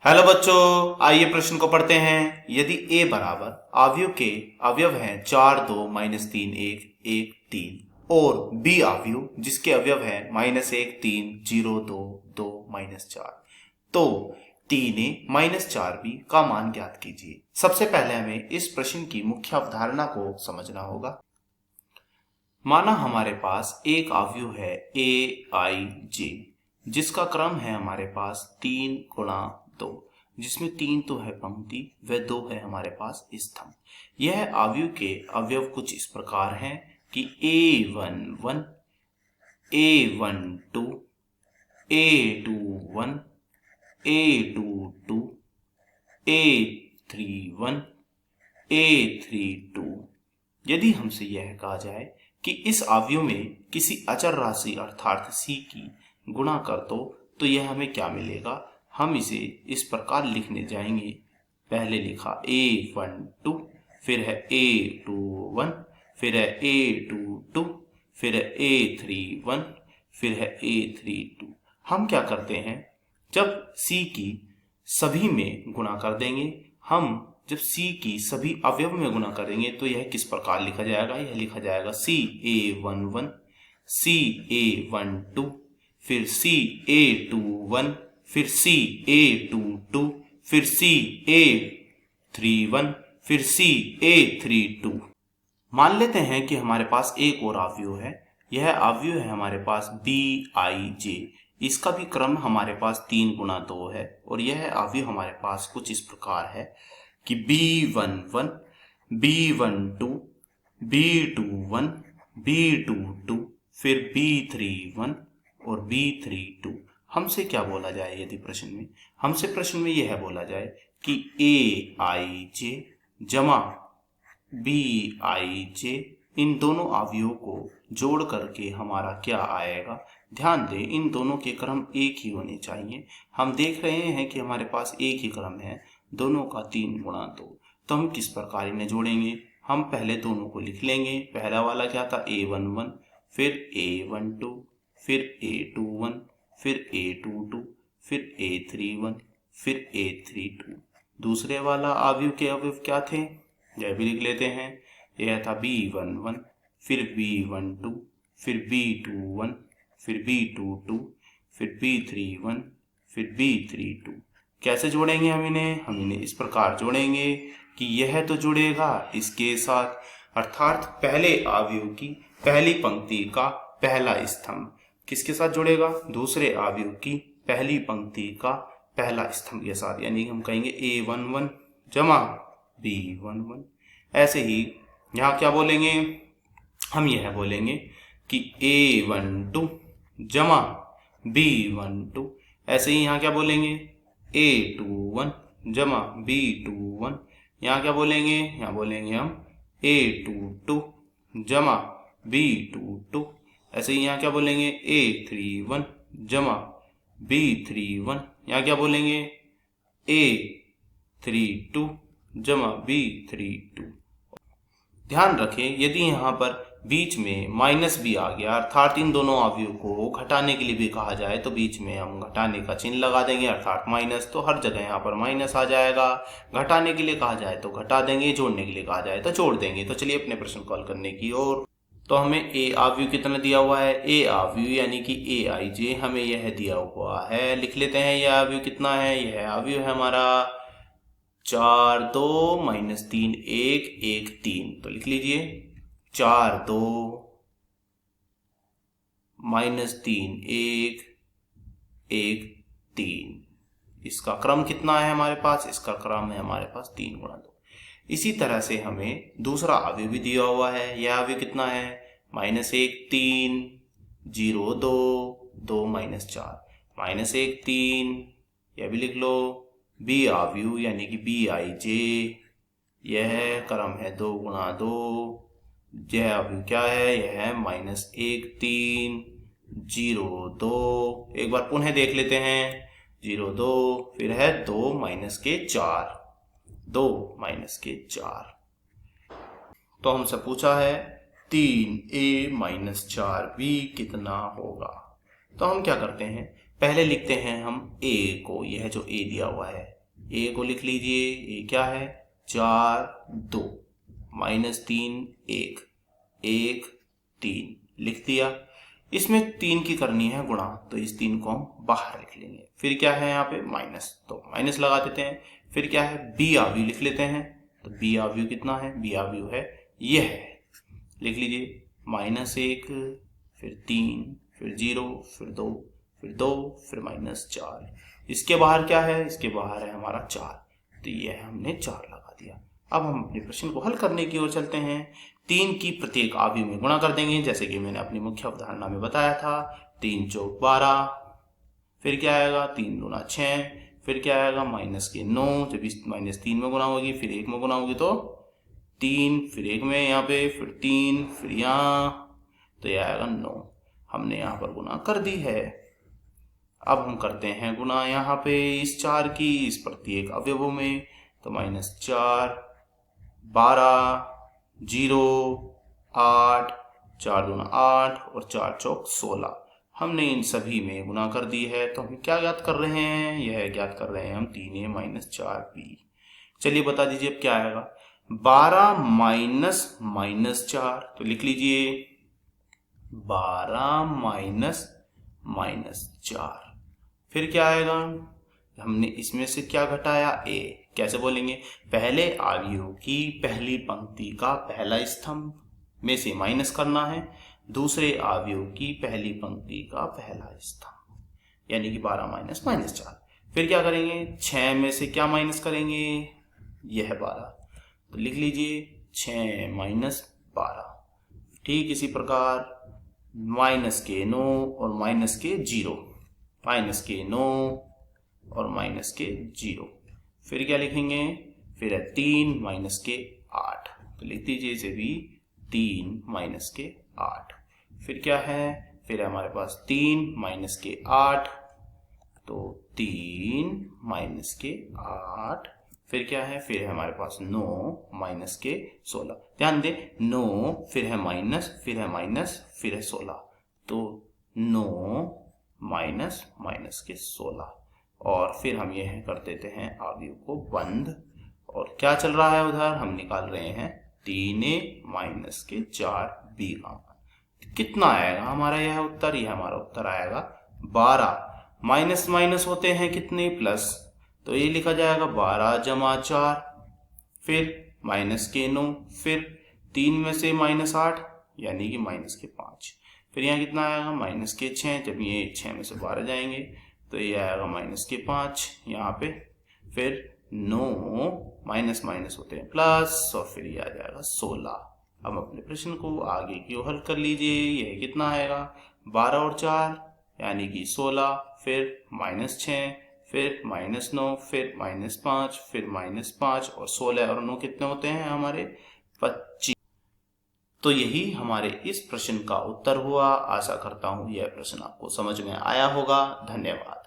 Hello बच्चों, आइए प्रश्न को पढ़ते हैं। यदि a बराबर अवयव के अवयव हैं 4 2 -3 1 1 3 और b अवयव जिसके अवयव हैं -1 3 0 2 2 -4, तो 3a -4b का मान ज्ञात कीजिए। सबसे पहले हमें इस प्रश्न की मुख्य अवधारणा को समझना होगा। माना हमारे पास एक अवयव है a i j जिसका क्रम है हमारे पास 3 गुणा 2, जिसमें 3 तो है पंक्ति व 2 है हमारे पास स्तंभ। यह अवयव के अवयव कुछ इस प्रकार हैं कि a11 a12 a21 a22 a31 a32। यदि हमसे यह कहा जाए कि इस अवयव में किसी अचर राशि अर्थात c की गुणा कर दो तो यह हमें क्या मिलेगा। हम इसे इस प्रकार लिखने जाएंगे। पहले लिखा a12, फिर है a21, फिर है a22, फिर है a31, फिर है a32। हम क्या करते हैं, जब c की सभी में गुणा कर देंगे, जब c की सभी अवयव में गुणा करेंगे तो यह किस प्रकार लिखा जाएगा। यह लिखा जाएगा CA11 CA12, फिर CA21, फिर CA22, फिर CA31, फिर CA32। मान लेते हैं कि हमारे पास एक और अवयव है। यह अवयव है हमारे पास BIJ। इसका भी क्रम हमारे पास 3 गुणा 2 है और यह अवयव हमारे पास कुछ इस प्रकार है कि B11 B12 B21 B22, फिर B31 और B32। हमसे क्या बोला जाए, यदि प्रश्न में यह बोला जाए कि AIJ जमा BIJ इन दोनों अवयवों को जोड़ करके हमारा क्या आएगा। ध्यान दें, इन दोनों के क्रम एक ही होने चाहिए। हम देख रहे हैं कि हमारे पास एक ही क्रम है, दोनों का 3 गुणा 2। तो हम किस प्रकार इन्हें जोड़ेंगे। हम पहले दोनों को लिख लेंगे। पहला वाला क्या था A11, फिर A12, फिर A21, फिर A22, फिर A31, फिर A32। दूसरे वाला अवयव के अवयव क्या थे, यह भी लिख लेते हैं। यह था B11, फिर B12, फिर B21, फिर B22, फिर B31, फिर B32। कैसे जोड़ेंगे हम इन्हें इस प्रकार जोड़ेंगे कि यह तो जुड़ेगा इसके साथ, अर्थात पहले अवयव की पहली पंक्ति का पहला स्तंभ किसके साथ जुड़ेगा, दूसरे अवयव की पहली पंक्ति का पहला स्तंभ के साथ। यानी हम कहेंगे A11 जमा B11। ऐसे ही यहाँ क्या बोलेंगे, हम यह बोलेंगे कि A12 जमा B12। ऐसे ही यहाँ क्या बोलेंगे A21 जमा B21। यहाँ क्या बोलेंगे, यहाँ बोलेंगे हम A22 जमा B22। ऐसे ही यहाँ क्या बोलेंगे A31 जमा B31। यहाँ क्या बोलेंगे A32 जमा B32। ध्यान रखें, यदि यहाँ पर बीच में माइनस भी आ गया, अर्थात इन दोनों अवयव को घटाने के लिए भी कहा जाए तो बीच में हम घटाने का चिन्ह लगा देंगे, अर्थात माइनस। तो हर जगह यहाँ पर माइनस आ जाएगा। घटाने के लिए कहा जाए तो घटा देंगे, जोड़ने के लिए कहा जाए तो जोड़ देंगे। तो चलिए अपने प्रश्न को हल करने की ओर। तो हमें ए अवयव कितना दिया हुआ है, ए अवयव यानी कि AIJ हमें यह दिया हुआ है। लिख लेते हैं यह अवयव कितना है। यह अवयव है हमारा 4 2 -3 1 1 3। तो लिख लीजिए 4 2 -3 1 1 3। इसका क्रम कितना है हमारे पास, इसका क्रम है हमारे पास 3 गुणा 2। इसी तरह से हमें दूसरा अवयव भी दिया हुआ है। यह अवयव कितना है, -1 3 0 2 2 -4 -1 3। यह भी लिख लो। B अवयव यानी कि BIJ, यह क्रम है 2 गुणा 2। यह अवयव क्या है, यह है -1 3 0 2। एक बार पुनः देख लेते हैं 0 2, फिर है 2 - 4 2 - 4। तो हमसे पूछा है 3A - 4B कितना होगा। तो हम क्या करते हैं, पहले लिखते हैं हम a को, यह जो a दिया हुआ है a को लिख लीजिए। a क्या है, 4 2 -3 1 1 3 लिख दिया। इसमें 3 की करनी है गुणा, तो इस 3 को हम बाहर लिख लेंगे। फिर क्या है यहाँ पे माइनस, तो माइनस लगा देते हैं। फिर क्या है, बी आव्यूह लिख लेते हैं। तो बी आव्यूह कितना है, बी आव्यूह है यह है, लिख लीजिए -1 फिर 3 फिर 0 फिर 2 फिर 2 फिर -4। इसके बाहर क्या है, इसके बाहर है हमारा 4, तो यह हमने 4 लगा दिया। अब हम अपने प्रश्न को हल करने की ओर चलते हैं। 3 की प्रत्येक आव्यूह में गुणा कर देंगे, जैसे कि मैंने अपनी मुख्य अवधारणा में बताया था। 3 चौक 12, फिर क्या आएगा 3 दूना 6, फिर क्या आएगा -9, जब इस -3 में गुणा होगी फिर 1 में गुणा होगी तो 3, फिर 1 में यहाँ पे, फिर 3, फिर यहाँ, तो यह आएगा 9। हमने यहाँ पर गुणा कर दी है। अब हम करते हैं गुणा यहाँ पे इस 4 की इस प्रत्येक अवयवों में, तो -4 12 0 8 4 दूना 8 और 4 चौक 16। हमने इन सभी में गुणा कर दी है। तो हम क्या ज्ञात कर रहे हैं, यह ज्ञात कर रहे हैं हम 3a - 4b। चलिए बता दीजिए अब क्या आएगा, 12 - -4, तो लिख लीजिए 12 - -4। फिर क्या आएगा, हमने इसमें से क्या घटाया, a। कैसे बोलेंगे, पहले आव्यूह की पहली पंक्ति का पहला स्तंभ में से माइनस करना है, दूसरे आव्यूह की पहली पंक्ति का पहला स्तंभ, यानी कि 12 - -4। फिर क्या करेंगे, 6 में से क्या माइनस करेंगे, यह 12, तो लिख लीजिए 6 - 12। ठीक इसी प्रकार -9 और -0, -9 और -0। फिर क्या लिखेंगे, फिर है 3 -8, तो लिख दीजिए इसे भी 3 -8। फिर क्या है, फिर है हमारे पास 3 -8, तो 3 -8। फिर क्या है, फिर है हमारे पास 9 -16। ध्यान दें 9 फिर है माइनस फिर है माइनस फिर है 16, तो 9 -16। और फिर हम यह कर देते हैं आव्यूह को बंद। और क्या चल रहा है उधर, हम निकाल रहे हैं 3a - 4b का मान। कितना आएगा हमारा यह उत्तर, यह हमारा उत्तर आएगा 12। माइनस माइनस होते हैं कितने, प्लस, तो ये लिखा जाएगा 12 + 4, फिर -9, फिर 3 में से -8 यानी कि -5। फिर यहाँ कितना आएगा, -6, जब ये 6 में से 12 जाएंगे तो ये आएगा -5 यहाँ पे। फिर 9 माइनस माइनस होते हैं प्लस, और फिर ये आ जाएगा 16। अब अपने प्रश्न को आगे की ओर हल कर लीजिए। यह कितना आएगा, 12 और 4 यानी कि 16, फिर -6, फिर -9, फिर -5, फिर -5 और 16 और 9 कितने होते हैं हमारे 25। तो यही हमारे इस प्रश्न का उत्तर हुआ। आशा करता हूँ यह प्रश्न आपको समझ में आया होगा। धन्यवाद।